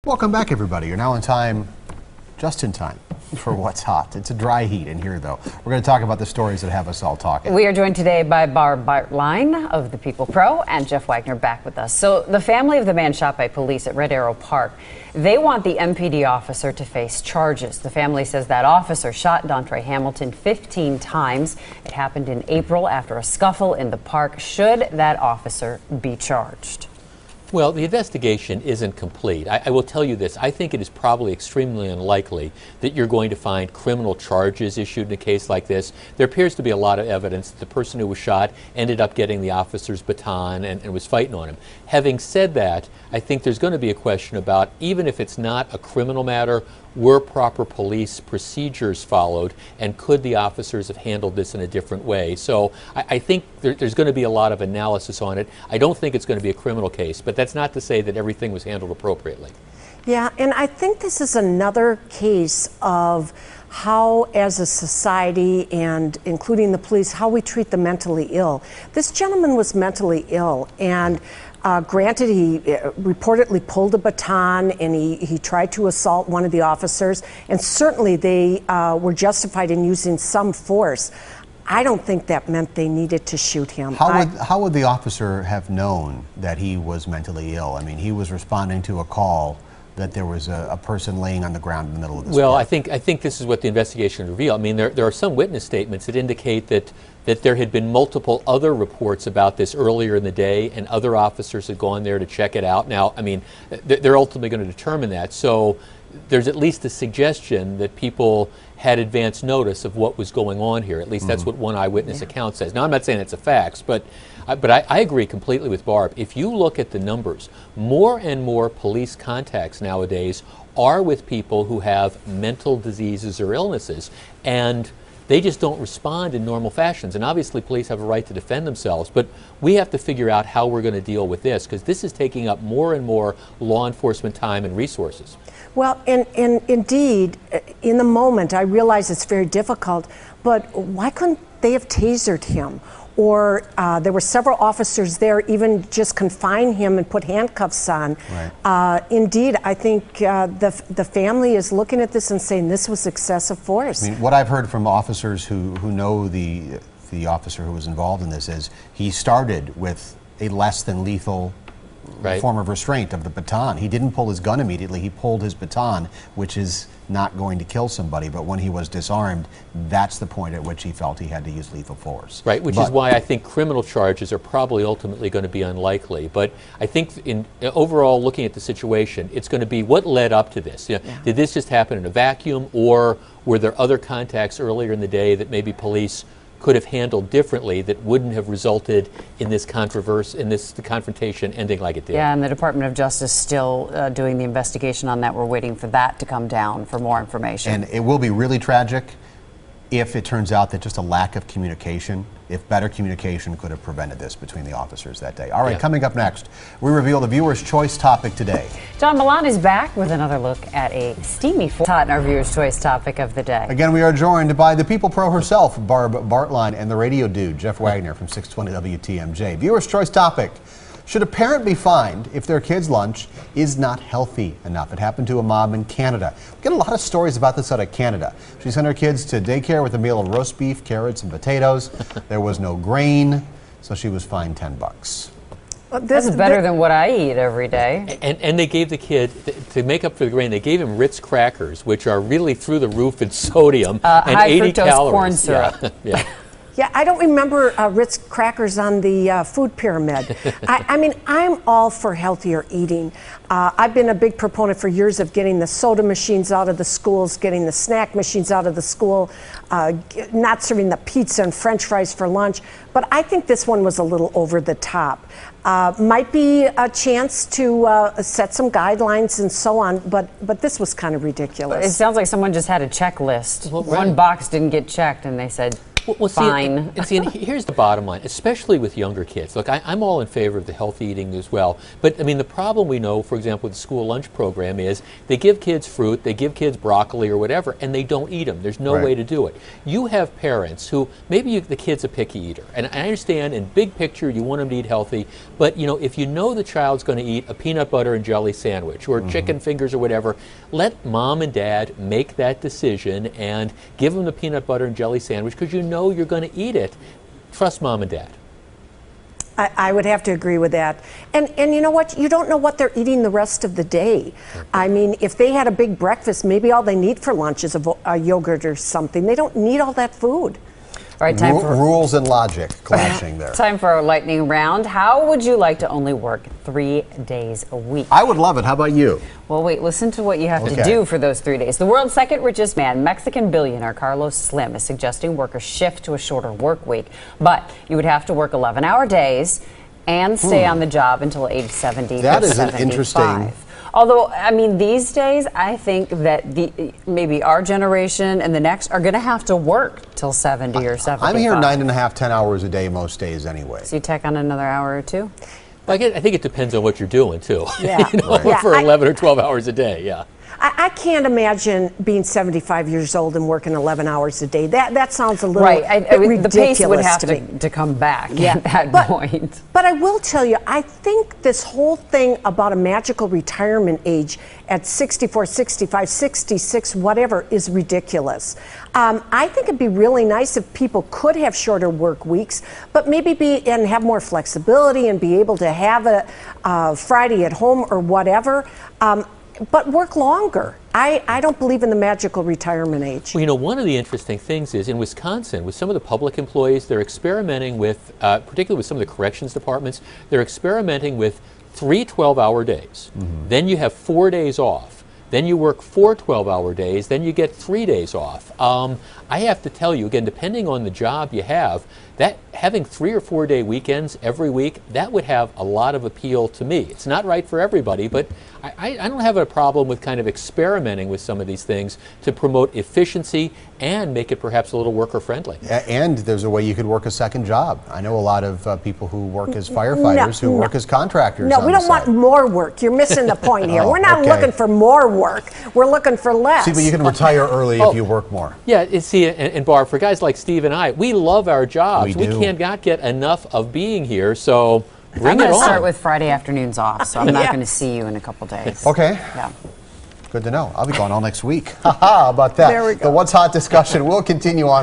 Welcome back, everybody. You're now in time, just in time, for What's Hot. It's a dry heat in here, though. We're going to talk about the stories that have us all talking. We are joined today by Barb Bartlein of the People Pro and Jeff Wagner back with us. So the family of the man shot by police at Red Arrow Park, they want the MPD officer to face charges. The family says that officer shot Dontre Hamilton 15 times. It happened in April after a scuffle in the park. Should that officer be charged? Well, the investigation isn't complete. I will tell you this. I think it is probably extremely unlikely that you're going to find criminal charges issued in a case like this. There appears to be a lot of evidence that the person who was shot ended up getting the officer's baton and was fighting on him. Having said that, I think there's going to be a question about, even if it's not a criminal matter, were proper police procedures followed, and could the officers have handled this in a different way? So I think there's going to be a lot of analysis on it. I don't think it's going to be a criminal case, but that's not to say that everything was handled appropriately. Yeah, and I think this is another case of how, as a society, and including the police, how we treat the mentally ill. This gentleman was mentally ill, and granted, he reportedly pulled a baton and he tried to assault one of the officers, and certainly they were justified in using some force. I don't think that meant they needed to shoot him. How would the officer have known that he was mentally ill? I mean, he was responding to a call that there was a person laying on the ground in the middle of this. Well, park. I think this is what the investigation revealed. I mean, there are some witness statements that indicate that there had been multiple other reports about this earlier in the day, and other officers had gone there to check it out. Now, I mean, they're ultimately going to determine that. So there's at least a suggestion that people had advance notice of what was going on here. At least that's what one eyewitness account says. Now, I'm not saying it's a fact, but I agree completely with Barb. If you look at the numbers, more and more police contacts nowadays are with people who have mental diseases or illnesses, and they just don't respond in normal fashions. And obviously police have a right to defend themselves, but we have to figure out how we're going to deal with this, because this is taking up more and more law enforcement time and resources. Well, and indeed, in the moment, I realize it's very difficult, but why couldn't they have tasered him? Or there were several officers there, even just confine him and put handcuffs on. Right. Indeed, I think the family is looking at this and saying this was excessive force. I mean, what I've heard from officers who know the officer who was involved in this is he started with a less than lethal form of restraint of the baton. He didn't pull his gun immediately. He pulled his baton, which is not going to kill somebody, but when he was disarmed, that's the point at which he felt he had to use lethal force. Right, which is why I think criminal charges are probably ultimately going to be unlikely. But I think in overall, looking at the situation, it's going to be what led up to this. You know, did this just happen in a vacuum, or were there other contacts earlier in the day that maybe police could have handled differently that wouldn't have resulted in this the confrontation ending like it did? Yeah, and the Department of Justice still doing the investigation on that. We're waiting for that to come down for more information. And it will be really tragic if it turns out that just a lack of communication, if better communication could have prevented this between the officers that day. All right, coming up next, we reveal the viewer's choice topic today. John Milan is back with another look at a steamy hot in our viewer's choice topic of the day. Again, we are joined by the People Pro herself, Barb Bartlein, and the radio dude, Jeff Wagner from 620 WTMJ. Viewer's choice topic: should a parent be fined if their kid's lunch is not healthy enough? It happened to a mom in Canada. We get a lot of stories about this out of Canada. She sent her kids to daycare with a meal of roast beef, carrots, and potatoes. There was no grain, so she was fined $10. Well, this is better than what I eat every day. And they gave the kid, to make up for the grain, they gave him Ritz crackers, which are really through the roof in sodium and high 80 fructose calories. Corn syrup. Yeah. Yeah, I don't remember Ritz crackers on the food pyramid. I mean, I'm all for healthier eating. I've been a big proponent for years of getting the soda machines out of the schools, getting the snack machines out of the school, not serving the pizza and French fries for lunch. But I think this one was a little over the top. Might be a chance to set some guidelines and so on, but this was kind of ridiculous. It sounds like someone just had a checklist. Well, one box didn't get checked, and they said, Well, see, fine. and here's the bottom line, especially with younger kids. Look, I'm all in favor of the healthy eating as well. But, I mean, the problem we know, for example, with the school lunch program is they give kids fruit, they give kids broccoli or whatever, and they don't eat them. There's no way to do it. You have parents who, maybe the kid's a picky eater. And I understand in big picture you want them to eat healthy. But, you know, if you know the child's going to eat a peanut butter and jelly sandwich or chicken fingers or whatever, let mom and dad make that decision and give them the peanut butter and jelly sandwich because you know you're going to eat it. Trust mom and dad. I would have to agree with that. And you know what? You don't know what they're eating the rest of the day. I mean, if they had a big breakfast, maybe all they need for lunch is a yogurt or something. They don't need all that food. All right, time for rules and logic clashing there. Time for our lightning round. How would you like to only work 3 days a week? I would love it. How about you? Well, wait, listen to what you have to do for those 3 days. The world's second richest man, Mexican billionaire Carlos Slim, is suggesting workers shift to a shorter work week. But you would have to work 11-hour days and stay on the job until age 70 That or is 75. an interesting... Although, I mean, these days, I think that maybe our generation and the next are going to have to work till 70 or 75. I'm here 9.5, 10 hours a day most days anyway. So you tack on another hour or two? Well, I think it depends on what you're doing, too. Yeah. You know, for 11 or 12 hours a day, yeah. I can't imagine being 75 years old and working 11 hours a day. That sounds a little ridiculous the pace would have to me. to come back at that point. But I will tell you, I think this whole thing about a magical retirement age at 64, 65, 66, whatever, is ridiculous. I think it'd be really nice if people could have shorter work weeks, but maybe have more flexibility and be able to have a Friday at home or whatever. But work longer. I don't believe in the magical retirement age. Well, you know, one of the interesting things is in Wisconsin, with some of the public employees, they're experimenting with, particularly with some of the corrections departments, they're experimenting with 3 12-hour days. Then you have 4 days off. Then you work 4 12-hour days. Then you get 3 days off. I have to tell you, again, depending on the job you have, that having 3 or 4 day weekends every week, that would have a lot of appeal to me. It's not right for everybody, but I don't have a problem with kind of experimenting with some of these things to promote efficiency and make it perhaps a little worker friendly. And there's a way you could work a second job. I know a lot of people who work as firefighters who work as contractors. No, we don't want more work. You're missing the point here. We're not looking for more work. We're looking for less. See, but you can retire early if you work more. Yeah, see, and Barb, for guys like Steve and I, we love our jobs. We do. cannot get enough of being here, so bring I'm it going to on. start with Friday afternoons off, so I'm not going to see you in a couple days. Okay. Yeah. Good to know. I'll be gone all next week. How about that? There we go. The What's Hot discussion will continue on.